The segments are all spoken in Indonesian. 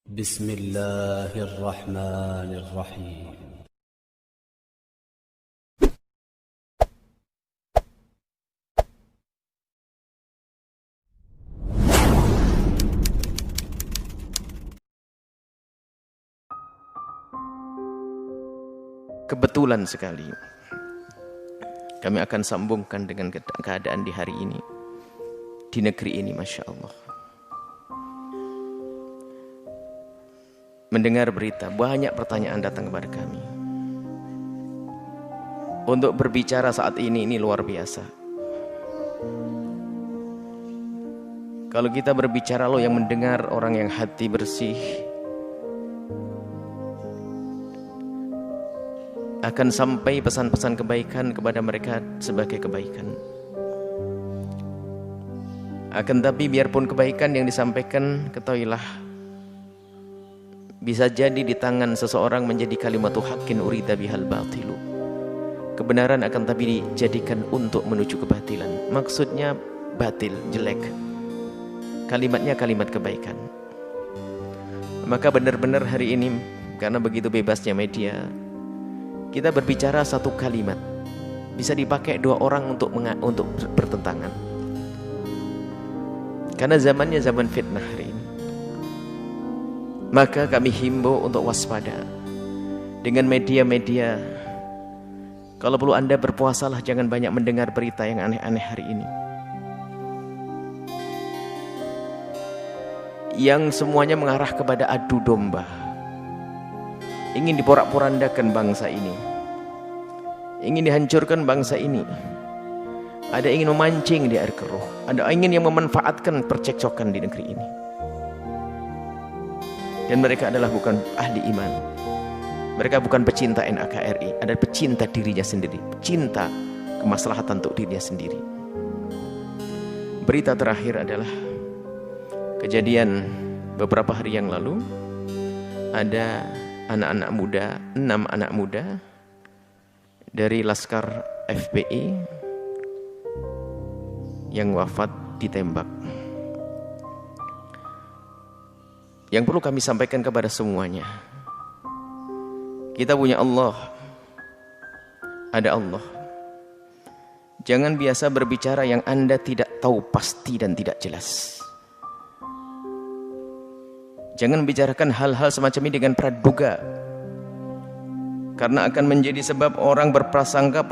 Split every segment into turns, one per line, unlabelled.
بسم الله الرحمن الرحيم.
Kebetulan sekali kami akan sambungkan dengan keadaan di hari ini, di negeri ini, Masya Allah. Mendengar berita, banyak pertanyaan datang kepada kami. Untuk berbicara saat ini luar biasa. Kalau kita berbicara, lo yang mendengar, orang yang hati bersih, akan sampai pesan-pesan kebaikan kepada mereka sebagai kebaikan. Akan tapi biarpun kebaikan yang disampaikan, ketahuilah bisa jadi di tangan seseorang menjadi kalimatu haqqin urida bihal batilu. Kebenaran akan tapi dijadikan untuk menuju kebatilan. Maksudnya batil, jelek. Kalimatnya kalimat kebaikan. Maka benar-benar hari ini, karena begitu bebasnya media, kita berbicara satu kalimat bisa dipakai dua orang untuk bertentangan. Karena zamannya zaman fitnah hari ini. Maka kami himbau untuk waspada dengan media-media. Kalau perlu Anda berpuasalah, jangan banyak mendengar berita yang aneh-aneh hari ini, yang semuanya mengarah kepada adu domba. Ingin diporak-porandakan bangsa ini, ingin dihancurkan bangsa ini. Ada ingin memancing di air keruh, ada ingin yang memanfaatkan percekcokan di negeri ini. Dan mereka adalah bukan ahli iman. Mereka bukan pecinta NKRI, ada pecinta dirinya sendiri, pecinta kemaslahatan untuk dirinya sendiri. Berita terakhir adalah kejadian beberapa hari yang lalu. Ada anak-anak muda, 6 anak muda dari Laskar FPI yang wafat ditembak. Yang perlu kami sampaikan kepada semuanya, kita punya Allah, ada Allah. Jangan biasa berbicara yang Anda tidak tahu pasti dan tidak jelas. Jangan bicarakan hal-hal semacam ini dengan praduga, karena akan menjadi sebab orang berprasangka,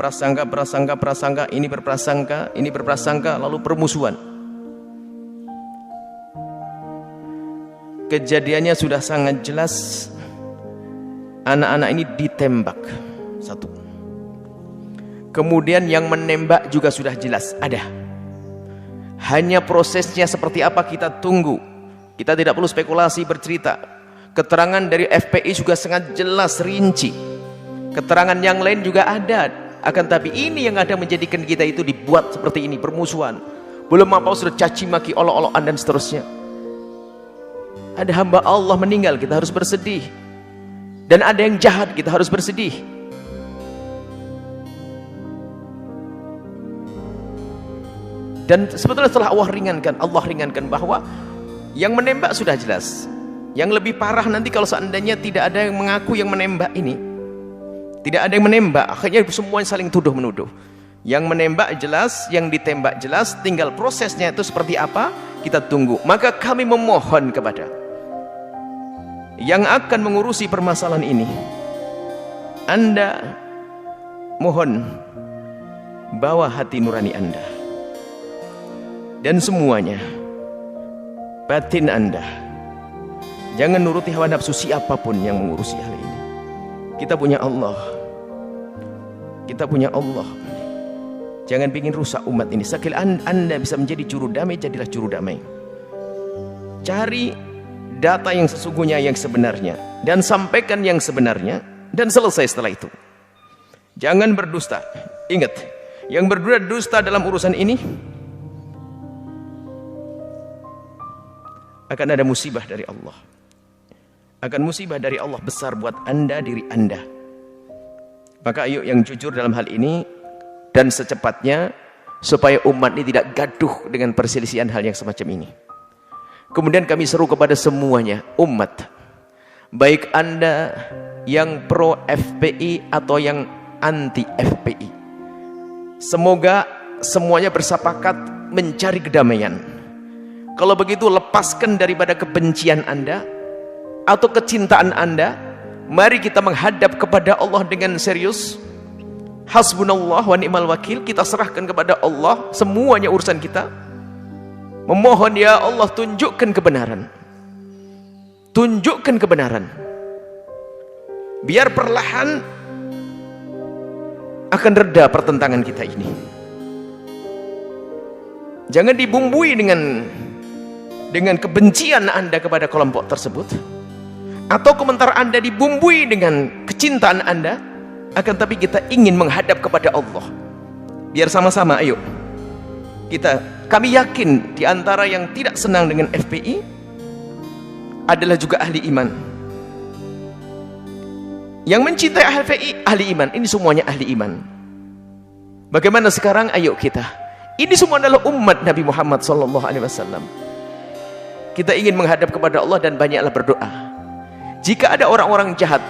ini berprasangka, lalu permusuhan. Kejadiannya sudah sangat jelas. Anak-anak ini ditembak satu. Kemudian yang menembak juga sudah jelas ada. Hanya prosesnya seperti apa kita tunggu. Kita tidak perlu spekulasi bercerita. Keterangan dari FPI juga sangat jelas, rinci. Keterangan yang lain juga ada. Akan tapi ini yang ada menjadikan kita itu dibuat seperti ini, permusuhan. Belum apa sudah caci maki, olok-olokan dan seterusnya. Ada hamba Allah meninggal, kita harus bersedih. Dan ada yang jahat, kita harus bersedih. Dan sebetulnya setelah Allah ringankan bahwa yang menembak sudah jelas. Yang lebih parah nanti kalau seandainya tidak ada yang mengaku yang menembak ini. Tidak ada yang menembak, akhirnya semuanya saling tuduh-menuduh. Yang menembak jelas, yang ditembak jelas, tinggal prosesnya itu seperti apa, kita tunggu. Maka kami memohon kepada yang akan mengurusi permasalahan ini, Anda mohon bawa hati nurani Anda dan semuanya, batin Anda. Jangan nuruti hawa nafsu siapapun yang mengurusi hal ini. Kita punya Allah. Kita punya Allah. Jangan bikin rusak umat ini. Sekali Anda bisa menjadi juru damai, jadilah juru damai. Cari data yang sesungguhnya, yang sebenarnya, dan sampaikan yang sebenarnya, dan selesai setelah itu. Jangan berdusta. Ingat, yang berdusta dalam urusan ini akan ada musibah dari Allah. Akan musibah dari Allah besar buat Anda, diri Anda. Maka ayo yang jujur dalam hal ini, dan secepatnya, supaya umat ini tidak gaduh dengan perselisihan hal yang semacam ini. Kemudian kami seru kepada semuanya, umat, baik Anda yang pro FPI atau yang anti FPI. Semoga semuanya bersepakat mencari kedamaian. Kalau begitu, lepaskan daripada kebencian Anda atau kecintaan Anda. Mari kita menghadap kepada Allah dengan serius. Hasbunallah wa ni'mal wakil. Kita serahkan kepada Allah semuanya urusan kita. Memohon, ya Allah, tunjukkan kebenaran. Tunjukkan kebenaran. Biar perlahan akan reda pertentangan kita ini. Jangan dibumbui dengan kebencian Anda kepada kelompok tersebut, atau komentar Anda dibumbui dengan kecintaan Anda. Akan tapi kita ingin menghadap kepada Allah. Biar sama-sama, ayo kami yakin di antara yang tidak senang dengan FPI adalah juga ahli iman. Yang mencintai FPI ahli iman. Ini semuanya ahli iman. Bagaimana sekarang? Ayo kita. Ini semua adalah umat Nabi Muhammad SAW. Kita ingin menghadap kepada Allah dan banyaklah berdoa. Jika ada orang-orang jahat,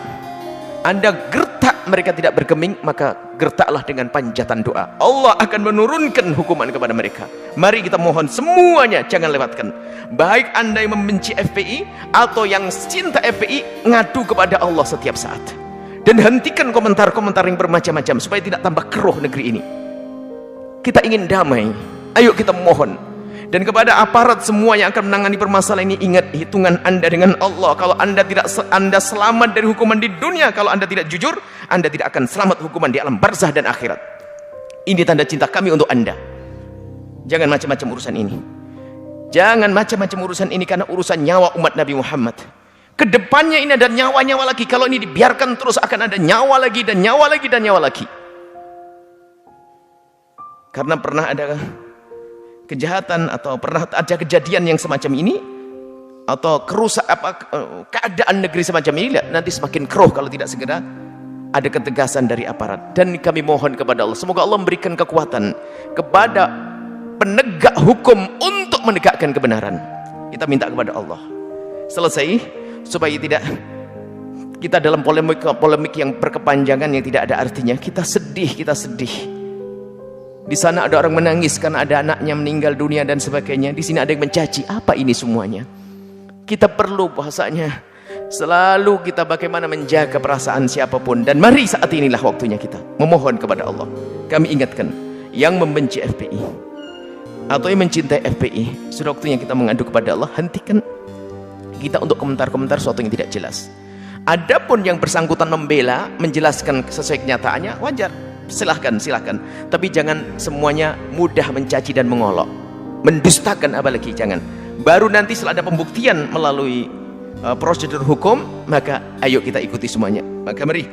Anda gertak mereka tidak bergeming, maka gertaklah dengan panjatan doa. Allah akan menurunkan hukuman kepada mereka. Mari kita mohon semuanya, jangan lewatkan. Baik Anda yang membenci FPI atau yang cinta FPI, ngadu kepada Allah setiap saat. Dan hentikan komentar-komentar yang bermacam-macam supaya tidak tambah keruh negeri ini. Kita ingin damai. Ayo kita mohon. Dan kepada aparat semua yang akan menangani permasalahan ini, ingat hitungan Anda dengan Allah. Kalau Anda selamat dari hukuman di dunia, kalau Anda tidak jujur, Anda tidak akan selamat hukuman di alam barzah dan akhirat. Ini tanda cinta kami untuk Anda. Jangan macam-macam urusan ini. Jangan macam-macam urusan ini, karena urusan nyawa umat Nabi Muhammad. Kedepannya ini ada nyawa-nyawa lagi. Kalau ini dibiarkan terus, akan ada nyawa lagi dan nyawa lagi dan nyawa lagi. Karena pernah ada kejahatan atau pernah ada kejadian yang semacam ini, atau keadaan negeri semacam ini, nanti semakin keruh kalau tidak segera ada ketegasan dari aparat. Dan kami mohon kepada Allah, semoga Allah memberikan kekuatan kepada penegak hukum untuk menegakkan kebenaran. Kita minta kepada Allah selesai, supaya tidak kita dalam polemik yang berkepanjangan yang tidak ada artinya. Kita sedih. Di sana ada orang menangis karena ada anaknya meninggal dunia dan sebagainya. Di sini ada yang mencaci. Apa ini semuanya? Kita perlu bahasanya selalu kita bagaimana menjaga perasaan siapapun. Dan mari saat inilah waktunya kita memohon kepada Allah. Kami ingatkan, yang membenci FPI atau yang mencintai FPI, sudah waktunya kita mengadu kepada Allah. Hentikan kita untuk komentar-komentar sesuatu yang tidak jelas. Adapun yang bersangkutan membela, menjelaskan sesuai kenyataannya, wajar. Silahkan. Tapi jangan semuanya mudah mencaci dan mengolok, mendustakan, apalagi jangan. Baru nanti setelah ada pembuktian melalui prosedur hukum, maka ayo kita ikuti semuanya. Maka mari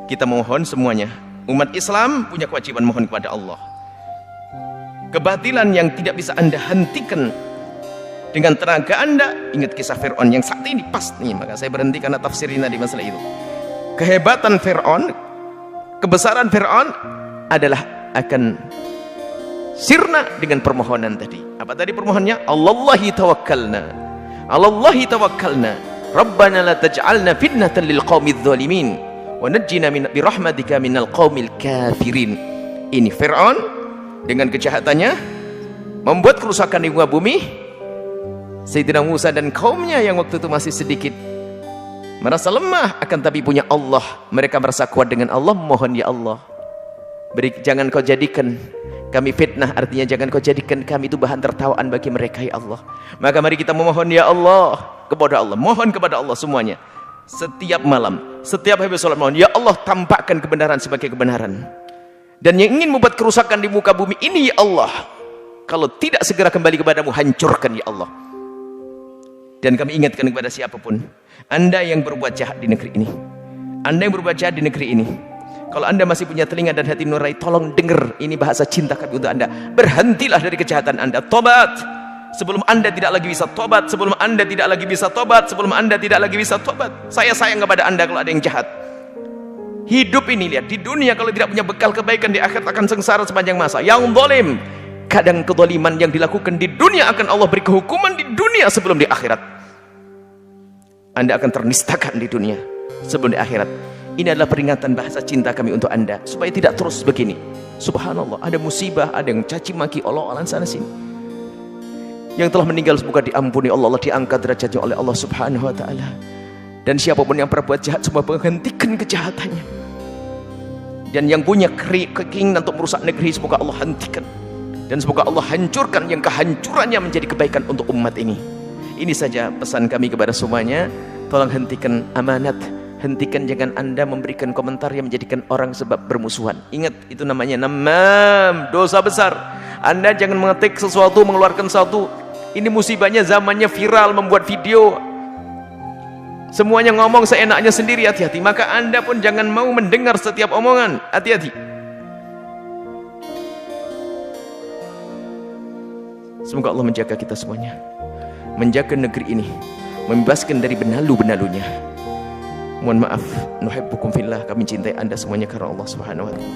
kita mohon semuanya. Umat Islam punya kewajiban mohon kepada Allah. Kebatilan yang tidak bisa Anda hentikan dengan tenaga Anda. Ingat kisah Fir'aun yang saat ini pas nih, maka saya berhenti karena tafsirin di masalah itu. Kehebatan Fir'aun, kebesaran Fir'aun adalah akan sirna dengan permohonan tadi. Apa tadi permohonannya? Allahi tawakkalna Rabbana la taj'alna fitnatan lil qaumidz zalimin wa najjina bi rahmatika minal qaumil kafirin. Ini Fir'aun dengan kejahatannya membuat kerusakan di muka bumi. Sayyidina Musa dan kaumnya yang waktu itu masih sedikit merasa lemah, akan tapi punya Allah. Mereka merasa kuat dengan Allah. Mohon ya Allah, jangan kau jadikan kami fitnah. Artinya jangan kau jadikan kami itu bahan tertawaan bagi mereka ya Allah. Maka mari kita memohon ya Allah kepada Allah. Mohon kepada Allah semuanya. Setiap malam, setiap habis sholat mohon, ya Allah tampakkan kebenaran sebagai kebenaran. Dan yang ingin membuat kerusakan di muka bumi ini ya Allah, kalau tidak segera kembali kepadamu, hancurkan ya Allah. Dan kami ingatkan kepada siapapun, Anda yang berbuat jahat di negeri ini, Anda yang berbuat jahat di negeri ini, kalau Anda masih punya telinga dan hati nurani, tolong dengar, ini bahasa cinta kami untuk Anda. Berhentilah dari kejahatan Anda, tobat sebelum Anda tidak lagi bisa tobat, sebelum Anda tidak lagi bisa tobat, sebelum Anda tidak lagi bisa tobat. Saya sayang kepada Anda kalau ada yang jahat. Hidup ini, lihat, di dunia kalau tidak punya bekal kebaikan, di akhirat akan sengsara sepanjang masa. Yang zalim, kadang kezaliman yang dilakukan di dunia akan Allah beri kehukuman di dunia sebelum di akhirat. Anda akan ternistakan di dunia sebelum di akhirat. Ini adalah peringatan bahasa cinta kami untuk Anda, supaya tidak terus begini. Subhanallah, ada musibah, ada yang caci maki Allah sana sini. Yang telah meninggal semoga diampuni Allah, diangkat derajatnya oleh Allah Subhanahu wa taala. Dan siapapun yang berbuat jahat, semoga menghentikan kejahatannya. Dan yang punya keinginan untuk merusak negeri, semoga Allah hentikan. Dan semoga Allah hancurkan yang kehancurannya menjadi kebaikan untuk umat ini. Ini saja pesan kami kepada semuanya. Tolong hentikan amanat, hentikan, jangan Anda memberikan komentar yang menjadikan orang sebab bermusuhan. Ingat, itu namanya namam, dosa besar. Anda jangan mengetik sesuatu, mengeluarkan sesuatu. Ini musibahnya zamannya viral, membuat video, semuanya ngomong seenaknya sendiri. Hati-hati. Maka Anda pun jangan mau mendengar setiap omongan. Hati-hati. Semoga Allah menjaga kita semuanya, menjaga negeri ini, membebaskan dari benalu-benalunya. Mohon maaf, nuhibbukum fillah, kami cintai Anda semuanya karena Allah Subhanahu wa taala.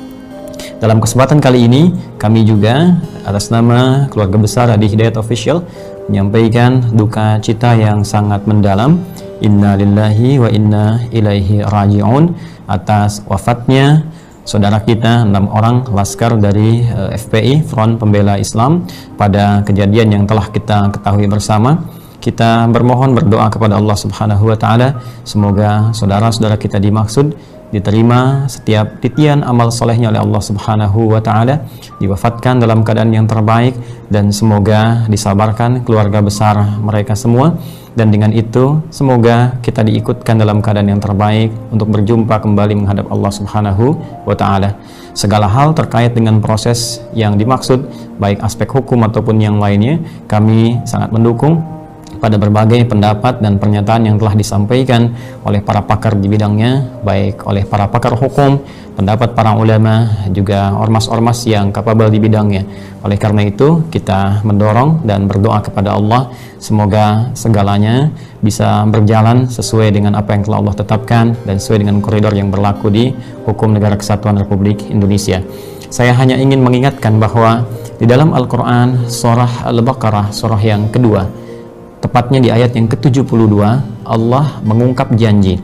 Dalam kesempatan kali ini, kami juga atas nama keluarga besar Adi Hidayat Official menyampaikan duka cita yang sangat mendalam. Inna lillahi wa inna ilaihi raji'un atas wafatnya saudara kita, 6 orang laskar dari FPI, Front Pembela Islam, pada kejadian yang telah kita ketahui bersama. Kita bermohon, berdoa kepada Allah Subhanahu wa taala, semoga saudara-saudara kita dimaksud diterima setiap titian amal solehnya oleh Allah Subhanahu wa taala, diwafatkan dalam keadaan yang terbaik, dan semoga disabarkan keluarga besar mereka semua. Dan dengan itu semoga kita diikutkan dalam keadaan yang terbaik untuk berjumpa kembali menghadap Allah Subhanahu wa taala. Segala hal terkait dengan proses yang dimaksud, baik aspek hukum ataupun yang lainnya, kami sangat mendukung pada berbagai pendapat dan pernyataan yang telah disampaikan oleh para pakar di bidangnya, baik oleh para pakar hukum, pendapat para ulama, juga ormas-ormas yang kapabel di bidangnya. Oleh karena itu, kita mendorong dan berdoa kepada Allah, semoga segalanya bisa berjalan sesuai dengan apa yang telah Allah tetapkan dan sesuai dengan koridor yang berlaku di hukum Negara Kesatuan Republik Indonesia. Saya hanya ingin mengingatkan bahwa di dalam Al-Quran, surah Al-Baqarah, surah yang kedua, tepatnya di ayat yang ke-72, Allah mengungkap janji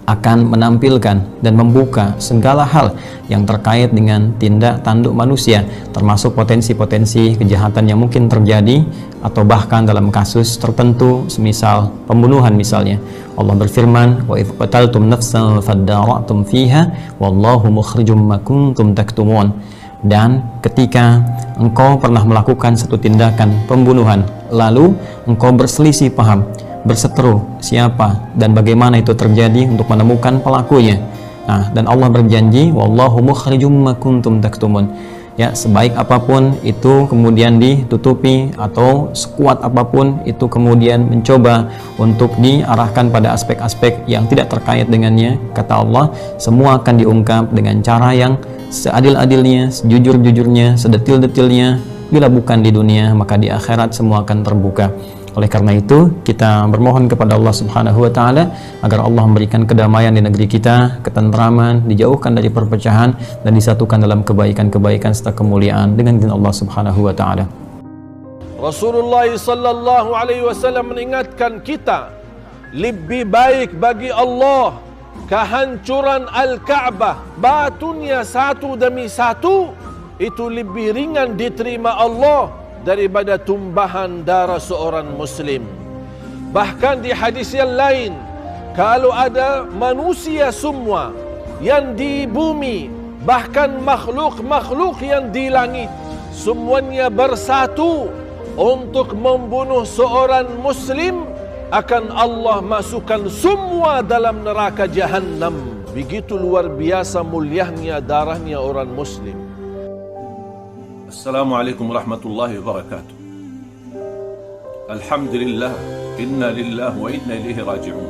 akan menampilkan dan membuka segala hal yang terkait dengan tindak tanduk manusia, termasuk potensi-potensi kejahatan yang mungkin terjadi, atau bahkan dalam kasus tertentu semisal pembunuhan misalnya. Allah berfirman, wa idh qataltum nafsan fadara'tum fiha wallahu mukhrijum ma kuntum taktumun. Dan ketika engkau pernah melakukan satu tindakan pembunuhan, lalu engkau berselisih paham, berseteru siapa dan bagaimana itu terjadi untuk menemukan pelakunya. Nah, dan Allah berjanji, wallahu mukhrijum ma kuntum taktumun. Ya, sebaik apapun itu kemudian ditutupi, atau sekuat apapun itu kemudian mencoba untuk diarahkan pada aspek-aspek yang tidak terkait dengannya, kata Allah, semua akan diungkap dengan cara yang seadil-adilnya, sejujur-jujurnya, sedetil-detilnya. Bila bukan di dunia, maka di akhirat semua akan terbuka. Oleh karena itu, kita bermohon kepada Allah Subhanahu wa taala agar Allah memberikan kedamaian di negeri kita, ketentraman, dijauhkan dari perpecahan, dan disatukan dalam kebaikan-kebaikan serta kemuliaan dengan izin Allah Subhanahu wa taala.
Rasulullah sallallahu alaihi wasallam mengingatkan kita, lebih baik bagi Allah kehancuran Al-Ka'bah, batunya satu demi satu, itu lebih ringan diterima Allah daripada tumbahan darah seorang muslim. Bahkan di hadis yang lain, kalau ada manusia semua yang di bumi, bahkan makhluk-makhluk yang di langit, semuanya bersatu untuk membunuh seorang muslim, akan Allah masukkan semua dalam neraka Jahannam. Begitu luar biasa mulianya darahnya orang muslim.
Assalamualaikum warahmatullahi wabarakatuh. Alhamdulillah, inna lillahi wa inna ilaihi raji'un.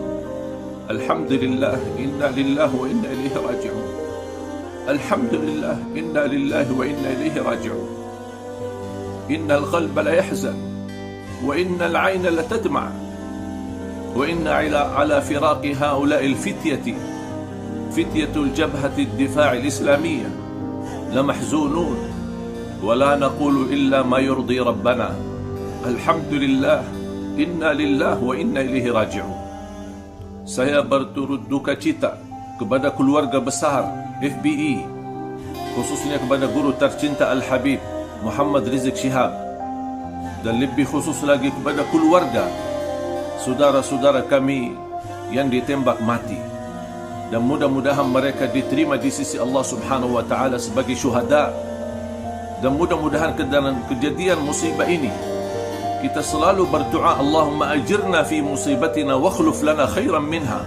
Alhamdulillah, inna lillahi wa inna ilaihi raji'un. Alhamdulillah, inna lillahi wa inna ilaihi raji'un. Innal qalba la yahzan wa innal 'ayna la tadma' wa inna ala firaqi ha'ula'i al-fityati fityatul jabhati ad-difa' al-islamiyyah la mahzunun ولا نقول إلا ما يرضي ربنا. الحمد لله، إنا لله وإنا إليه راجعون. saya berturut duka cita kepada keluarga besar FBI, khususnya kepada guru tercinta Al-Habib Muhammad Rizik Shihab, dan lebih khusus lagi kepada keluarga saudara-saudara kami yang ditembak mati. Dan mudah-mudahan mereka diterima di sisi Allah Subhanahu wa taala sebagai syuhada. Dan mudah-mudahan ke dalam kejadian musibah ini kita selalu berdoa, Allahumma ajirna fi musibatina wa akhluf lana khairan minha.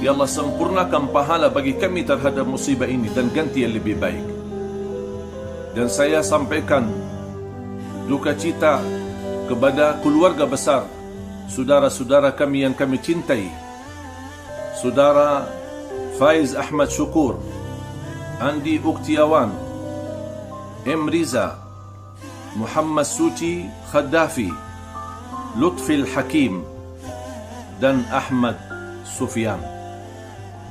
Ya Allah, sempurnakan pahala bagi kami terhadap musibah ini dan ganti yang lebih baik. Dan saya sampaikan duka cita kepada keluarga besar saudara-saudara kami yang kami cintai, saudara Faiz Ahmad Syukur, Andi Uktiawan, M. Riza, Muhammad Suci Khaddafi, Lutfil Hakim, dan Ahmad Sufyan.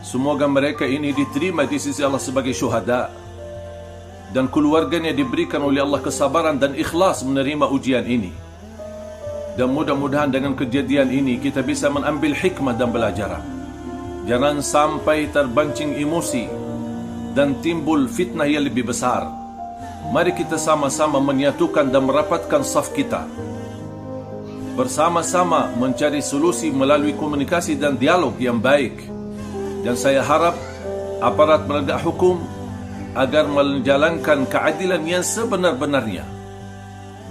Semoga mereka ini diterima di sisi Allah sebagai syuhada, dan keluarganya diberikan oleh Allah kesabaran dan ikhlas menerima ujian ini. Dan mudah-mudahan dengan kejadian ini kita bisa mengambil hikmah dan pelajaran. Jangan sampai terbancing emosi dan timbul fitnah yang lebih besar. Mari kita sama-sama menyatukan dan merapatkan saf kita, bersama-sama mencari solusi melalui komunikasi dan dialog yang baik. Dan saya harap aparat penegak hukum agar menjalankan keadilan yang sebenar-benarnya,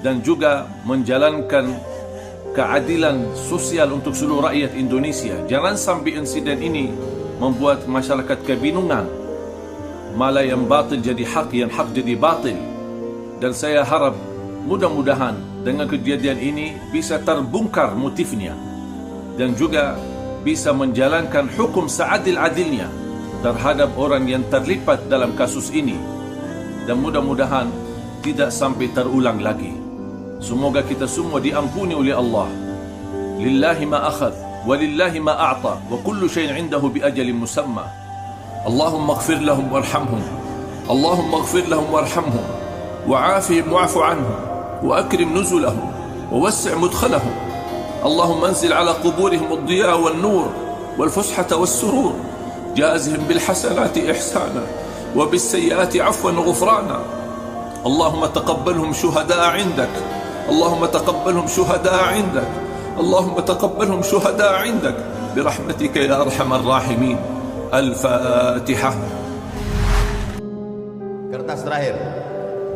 dan juga menjalankan keadilan sosial untuk seluruh rakyat Indonesia. Jangan sampai insiden ini membuat masyarakat kebingungan, malah yang batil jadi hak, yang hak jadi batil. Dan saya harap mudah-mudahan dengan kejadian ini bisa terbongkar motifnya, dan juga bisa menjalankan hukum seadil-adilnya terhadap orang yang terlibat dalam kasus ini. Dan mudah-mudahan tidak sampai terulang lagi. Semoga kita semua diampuni oleh Allah. Lillahi ma akhadh wa lillahi ma a'ta wa kullu syai'in 'indahu bi ajalin musamma. Allahumma ighfir lahum warhamhum. Allahumma ighfir lahum warhamhum wa'afihim wa'fu 'anhum wa akrim nuzulahum wa wassi' mudkhalahum. Allahumma anzil 'ala quburihim ad-diya wan nur wal fushata was surur. جازهم بالحسنات إحسانا وبالسيئات عفوا وغفرانا. اللهم تقبلهم شهداء عندك. اللهم تقبلهم شهداء عندك. اللهم تقبلهم شهداء عندك برحمتك يا أرحم الراحمين. الفاتحة.
Kertas terakhir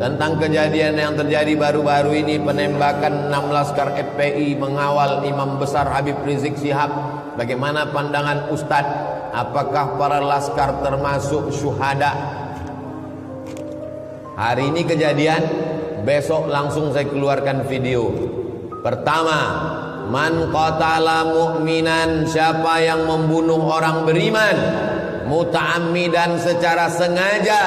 tentang kejadian yang terjadi baru-baru ini, penembakan 6 laskar FPI mengawal Imam Besar Habib Rizik Shihab. Bagaimana pandangan Ustadz? Apakah para laskar termasuk syuhada? Hari ini kejadian, besok langsung saya keluarkan video. Pertama, man qatala mu'minan, siapa yang membunuh orang beriman muta'ammidan secara sengaja,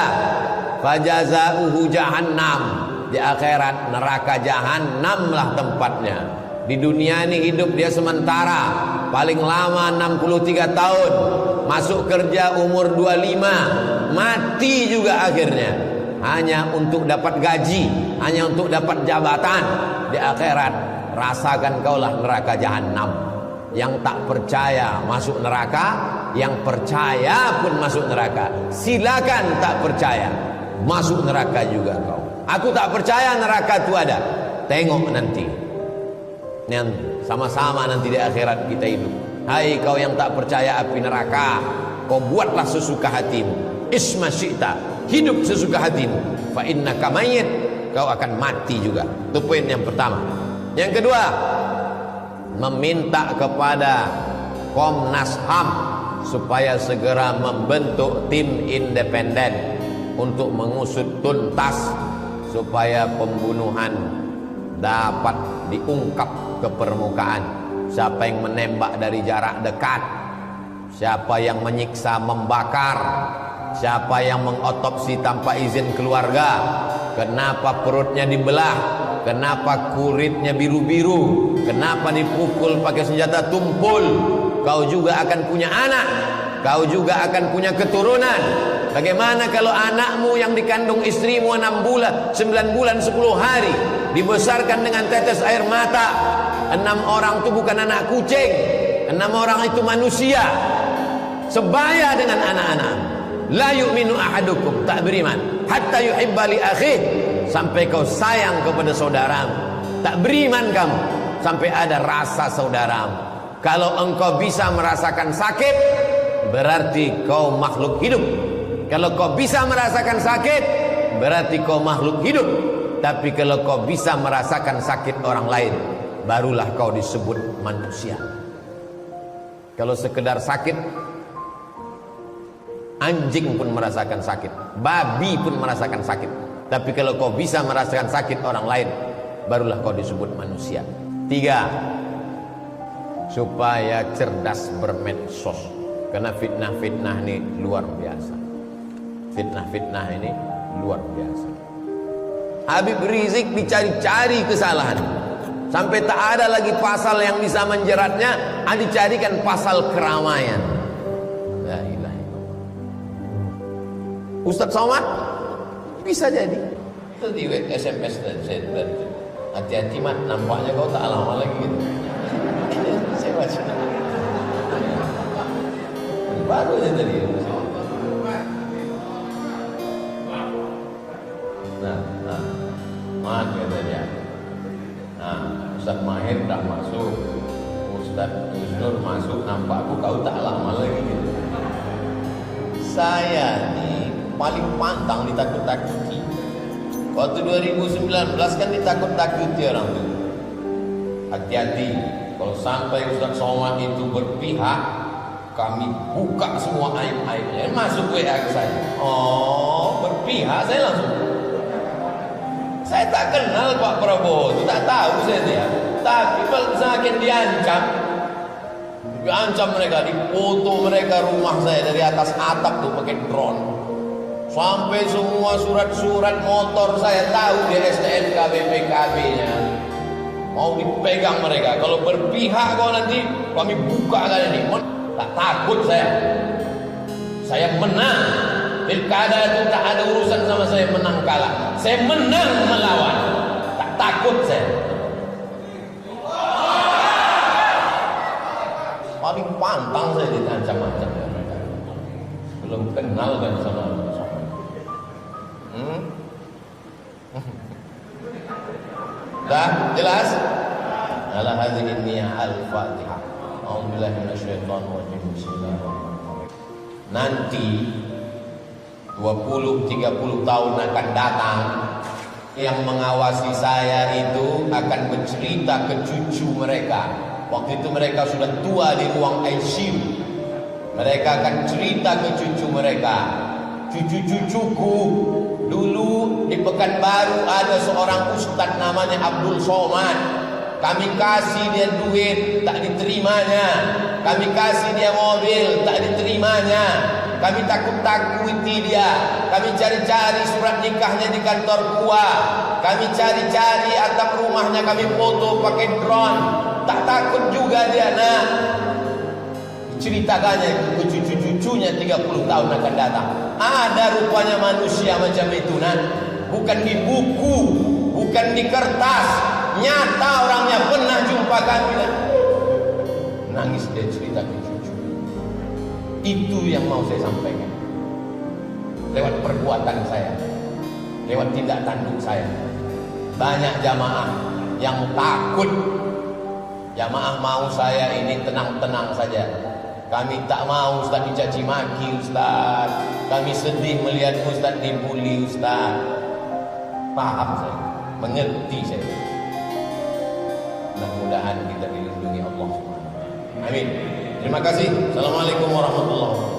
fajazauhu jahannam, di akhirat neraka jahannam lah tempatnya. Di dunia ini hidup dia sementara, paling lama 63 tahun, masuk kerja umur 25, mati juga akhirnya, hanya untuk dapat gaji, hanya untuk dapat jabatan. Di akhirat rasakan kaulah neraka jahannam. Yang tak percaya masuk neraka, yang percaya pun masuk neraka. Silakan tak percaya, masuk neraka juga kau. Aku tak percaya neraka itu ada. Tengok nanti, sama-sama nanti di akhirat kita hidup. Hai kau yang tak percaya api neraka, kau buatlah sesuka hatimu. Isma syi'ta, hidup sesuka hatimu. Fa innaka mayyit, kau akan mati juga. Itu poin yang pertama. Yang kedua, meminta kepada Komnas HAM supaya segera membentuk tim independen untuk mengusut tuntas supaya pembunuhan dapat diungkap ke permukaan. Siapa yang menembak dari jarak dekat, siapa yang menyiksa, membakar, siapa yang mengotopsi tanpa izin keluarga, kenapa perutnya dibelah, kenapa kulitnya biru-biru, kenapa dipukul pakai senjata tumpul. Kau juga akan punya anak, kau juga akan punya keturunan. Bagaimana kalau anakmu yang dikandung istrimu 6 bulan, 9 bulan 10 hari dibesarkan dengan tetes air mata? 6 orang itu bukan anak kucing. 6 orang itu manusia sebaya dengan anak-anak. La yu'minu ahadukum, tak beriman hatta yuhibba li akhihi, sampai kau sayang kepada saudaramu. Tak beriman kamu sampai ada rasa saudaramu. Kalau engkau bisa merasakan sakit, berarti kau makhluk hidup. Kalau kau bisa merasakan sakit, berarti kau makhluk hidup. Tapi kalau kau bisa merasakan sakit orang lain, barulah kau disebut manusia. Kalau sekedar sakit, anjing pun merasakan sakit, babi pun merasakan sakit. Tapi kalau kau bisa merasakan sakit orang lain, barulah kau disebut manusia. 3, supaya cerdas bermedsos. Karena fitnah-fitnah ini luar biasa. Fitnah-fitnah ini luar biasa. Habib Rizik dicari-cari kesalahan, sampai tak ada lagi pasal yang bisa menjeratnya, dicarikan pasal keramaian. La ilaha illallah. Ustaz Somad bisa jadi. Tadi SMS saya hati-hati mat, nampaknya kau tak lama lagi gitu. Saya baca. Baru aja tadi. Mat kata dia. Ustaz Mahir dah masuk, Ustaz Yusnur masuk, nampakku kau tak lama lagi gitu. Saya ni paling pantang ditakut-takuti. Waktu 2019 kan ditakut-takuti orang tu. Hati-hati, kalau sampai Ustaz Somad itu berpihak, kami buka semua aib-aibnya. Masuk WA ke saya. Oh, berpihak, saya langsung. Saya tak kenal Pak Prabowo, itu tak tahu saya dia. Tapi kalau semakin diancam mereka, dipoto mereka rumah saya dari atas atap tuh pakai drone. Sampai semua surat-surat motor saya tahu di STNK BPKB-nya. Mau dipegang mereka. Kalau berpihak kau nanti kami buka kali ini. Tak takut saya. Saya menang. Pilkada itu tak ada urusan sama saya menang kalah. Saya menang melawan. Tak takut saya. Paling pantang saya ditancam-ancam mereka. Belum kenal kan sama dah jelas? Ala hadhihi niyyah al-Fatihah. A'udzubillahi minasyaitonir rajim. Bismillahirrahmanirrahim. Nanti 20-30 tahun akan datang, yang mengawasi saya itu akan bercerita ke cucu mereka. Waktu itu mereka sudah tua di ruang ICU. Mereka akan cerita ke cucu mereka. Cucu-cucuku, dulu di Pekanbaru ada seorang ustaz namanya Abdul Somad. Kami kasih dia duit, tak diterimanya. Kami kasih dia mobil, tak diterimanya. Kami takut-takuti dia. Kami cari-cari surat nikahnya di kantor gua. Kami cari-cari atap rumahnya, kami foto pakai drone. Tak takut juga dia. Nah, ceritakannya ke cucu-cucunya 30 tahun akan datang. Ada rupanya manusia macam itu, nah. Bukan di buku, bukan di kertas. Nyata orangnya, pernah jumpa kami. Nah. Nangis dia cerita ke cucu. Itu yang mau saya sampaikan. Lewat perbuatan saya, lewat tindak tanduk saya. Banyak jamaah yang takut. Jamaah mau saya ini tenang-tenang saja. Kami tak mau Ustaz dicaci maki Ustaz. Kami sedih melihat Ustaz dibuli Ustaz. Paham saya, mengerti saya. Mudah-mudahan kita dilindungi Allah SWT. Amin. Terima kasih. Assalamualaikum warahmatullahi wabarakatuh.